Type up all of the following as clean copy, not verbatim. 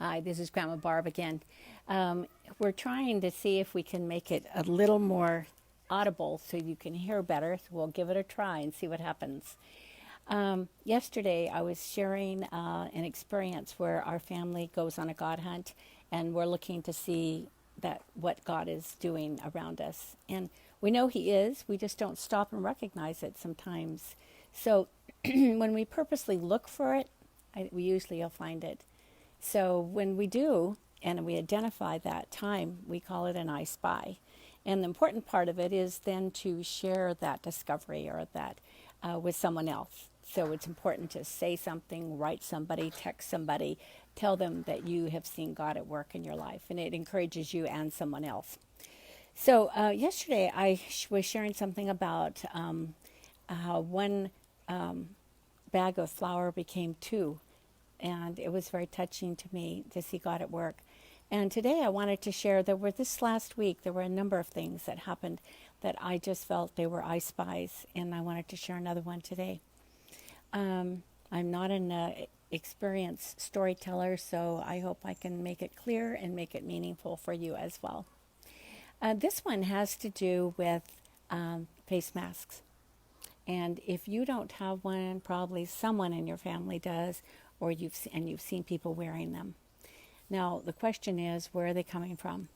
Hi, this is Grandma Barb again. We're trying to see if we can make it a little more audible so you can hear better. So we'll give it a try and see what happens. Yesterday, I was sharing an experience where our family goes on a God hunt, and we're looking to see that what God is doing around us. And we know He is. We just don't stop and recognize it sometimes. So when we purposely look for it, we usually will find it. So when we do, and we identify that time, we call it an I spy. And the important part of it is then to share that discovery or that with someone else. So it's important to say something, write somebody, text somebody, tell them that you have seen God at work in your life, and it encourages you and someone else. So yesterday I was sharing something about how one bag of flour became two, and it was very touching to me to see God at work. And today I wanted to share this last week, there were a number of things that happened that I just felt they were I spies, and I wanted to share another one today. I'm not an experienced storyteller, so I hope I can make it clear and make it meaningful for you as well. This one has to do with face masks. And if you don't have one, probably someone in your family does, or you've seen people wearing them. Now, the question is, where are they coming from?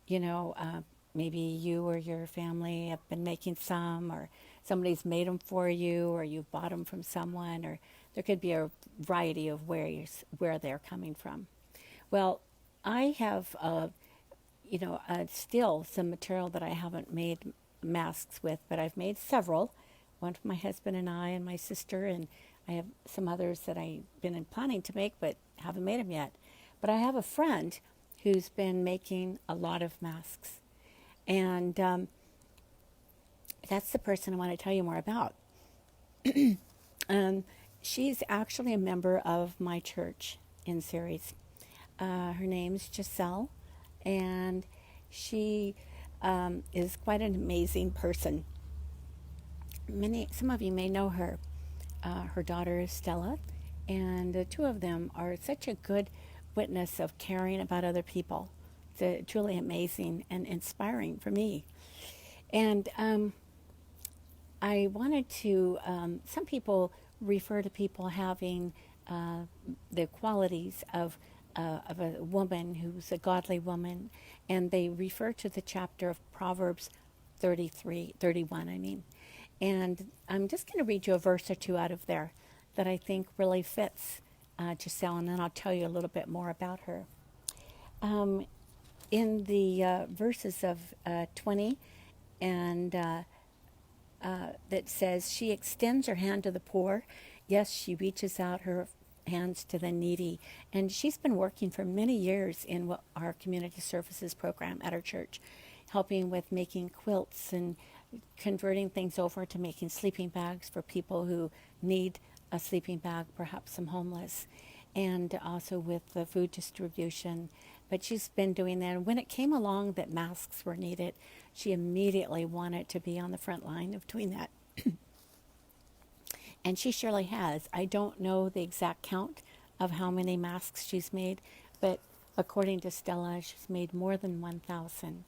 Maybe you or your family have been making some, or somebody's made them for you, or you bought them from someone, or there could be a variety of where they're coming from. Well, I have, still some material that I haven't made masks with, but I've made several. One for my husband and I and my sister, and I have some others that I've been planning to make but haven't made them yet. But I have a friend who's been making a lot of masks. And that's the person I want to tell you more about. She's actually a member of my church in Ceres. Her name's Giselle, and she is quite an amazing person. Some of you may know her. Her daughter is Stella, and the two of them are such a good witness of caring about other people. It's truly amazing and inspiring for me. And I wanted to, some people refer to people having the qualities of a woman who's a godly woman, and they refer to the chapter of Proverbs 31. And I'm just going to read you a verse or two out of there that I think really fits Giselle, and then I'll tell you a little bit more about her. In the verses of 20, and that says, she extends her hand to the poor. Yes, she reaches out her hands to the needy. And she's been working for many years in our community services program at our church, helping with making quilts and converting things over to making sleeping bags for people who need a sleeping bag, perhaps some homeless, and also with the food distribution. But she's been doing that. And when it came along that masks were needed, she immediately wanted to be on the front line of doing that. And she surely has. I don't know the exact count of how many masks she's made, but according to Stella, she's made more than 1,000.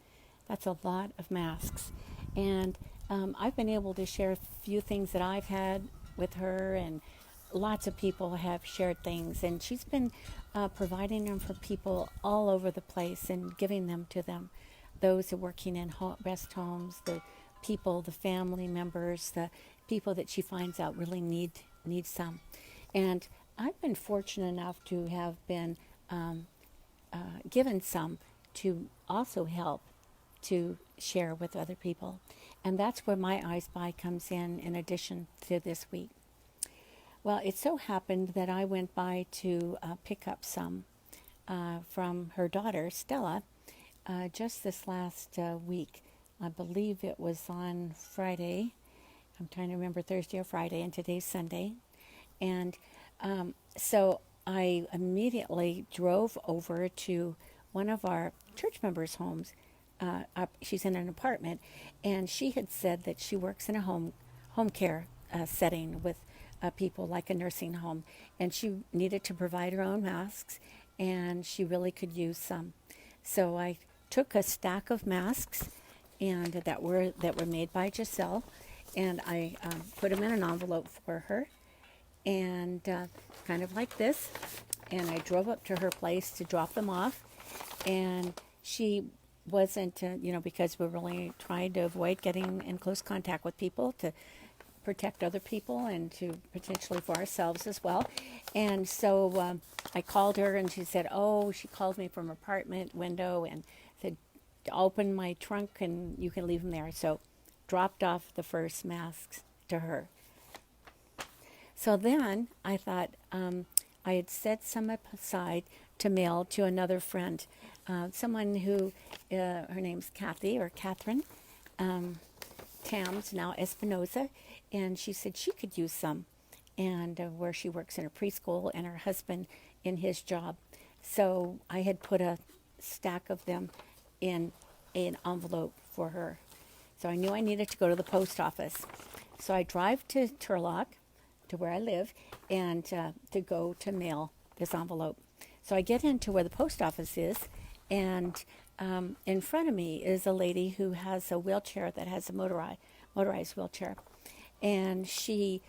That's a lot of masks. And I've been able to share a few things that I've had with her, and lots of people have shared things. And she's been providing them for people all over the place and giving them to them. Those who are working in rest homes, the people, the family members, the people that she finds out really need some. And I've been fortunate enough to have been given some to also help to share with other people. And that's where my I Spy comes in addition to this week. Well, it so happened that I went by to pick up some from her daughter, Stella, just this last week. I believe it was on Friday. I'm trying to remember, Thursday or Friday, and today's Sunday. And so I immediately drove over to one of our church members' homes. She's in an apartment, and she had said that she works in a home care setting with people like a nursing home, and she needed to provide her own masks, and she really could use some. So I took a stack of masks and that were made by Giselle, and I put them in an envelope for her, and kind of like this. And I drove up to her place to drop them off, and she wasn't, because we're really trying to avoid getting in close contact with people to protect other people and to potentially for ourselves as well. And so I called her, and she said, she called me from her apartment window and said, open my trunk and you can leave them there. So dropped off the first masks to her. So then I thought I had set some aside to mail to another friend, someone who, her name's Kathy or Catherine Tams, now Espinoza, and she said she could use some, and where she works in a preschool and her husband in his job. So I had put a stack of them in an envelope for her. So I knew I needed to go to the post office. So I drive to Turlock, to where I live, and to go to mail this envelope. So I get into where the post office is, and in front of me is a lady who has a wheelchair that has a motorized wheelchair. And she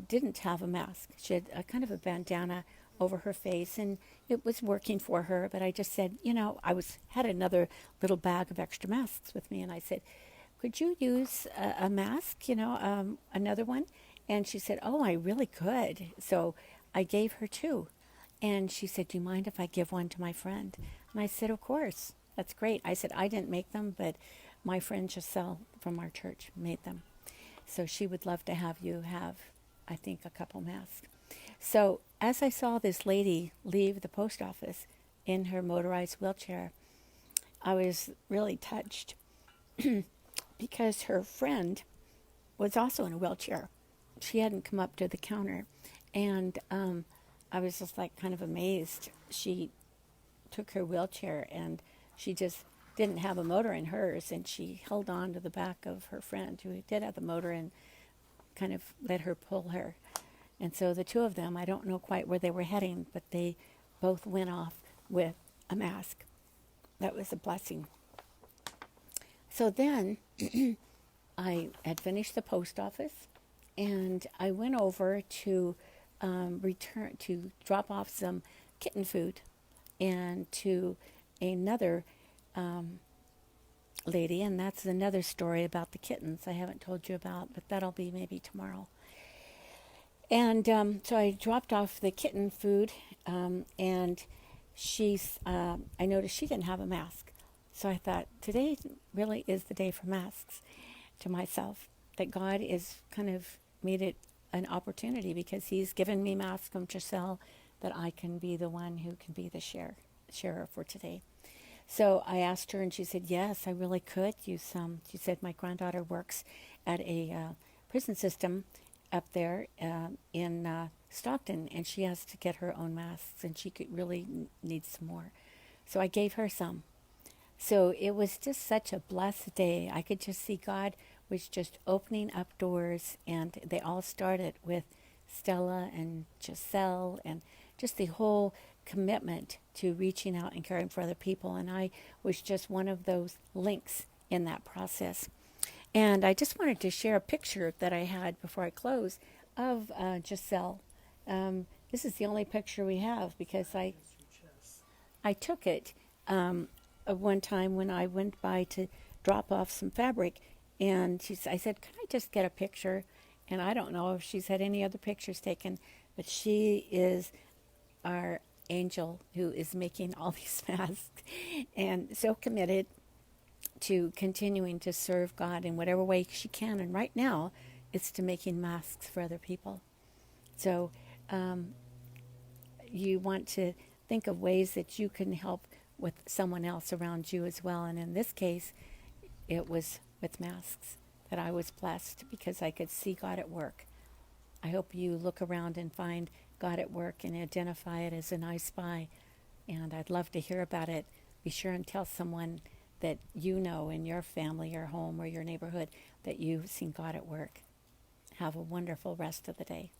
didn't have a mask. She had a kind of a bandana over her face, and it was working for her. But I just said, I had another little bag of extra masks with me, and I said, could you use a mask, another one? And she said, I really could. So I gave her two. And she said, do you mind if I give one to my friend? And I said, of course. That's great. I said, I didn't make them, but my friend Giselle from our church made them. So she would love to have you have, I think, a couple masks. So as I saw this lady leave the post office in her motorized wheelchair, I was really touched because her friend was also in a wheelchair. She hadn't come up to the counter, and I was just like kind of amazed. She took her wheelchair, and she just didn't have a motor in hers, and she held on to the back of her friend who did have the motor and kind of let her pull her. And so the two of them, I don't know quite where they were heading, but they both went off with a mask. That was a blessing. So then I had finished the post office, and I went over to drop off some kitten food, and to another lady, and that's another story about the kittens I haven't told you about, but that'll be maybe tomorrow. And so I dropped off the kitten food, and I noticed she didn't have a mask. So I thought, today really is the day for masks, to myself, that God is kind of made it an opportunity because he's given me masks from Giselle, that I can be the one who can be the sharer for today. So I asked her, and she said, yes, I really could use some. She said, my granddaughter works at a prison system up there in Stockton, and she has to get her own masks, and she could really need some more. So I gave her some. So it was just such a blessed day. I could just see God was just opening up doors, and they all started with Stella and Giselle, and just the whole commitment to reaching out and caring for other people. And I was just one of those links in that process. And I just wanted to share a picture that I had before I close of Giselle. This is the only picture we have because I took it one time when I went by to drop off some fabric, and I said, can I just get a picture? And I don't know if she's had any other pictures taken, but she is our angel who is making all these masks and so committed to continuing to serve God in whatever way she can. And right now, it's to making masks for other people. So you want to think of ways that you can help with someone else around you as well. And in this case, it was with masks that I was blessed because I could see God at work. I hope you look around and find God at work and identify it as an I Spy. And I'd love to hear about it. Be sure and tell someone that you know in your family or home or your neighborhood that you've seen God at work. Have a wonderful rest of the day.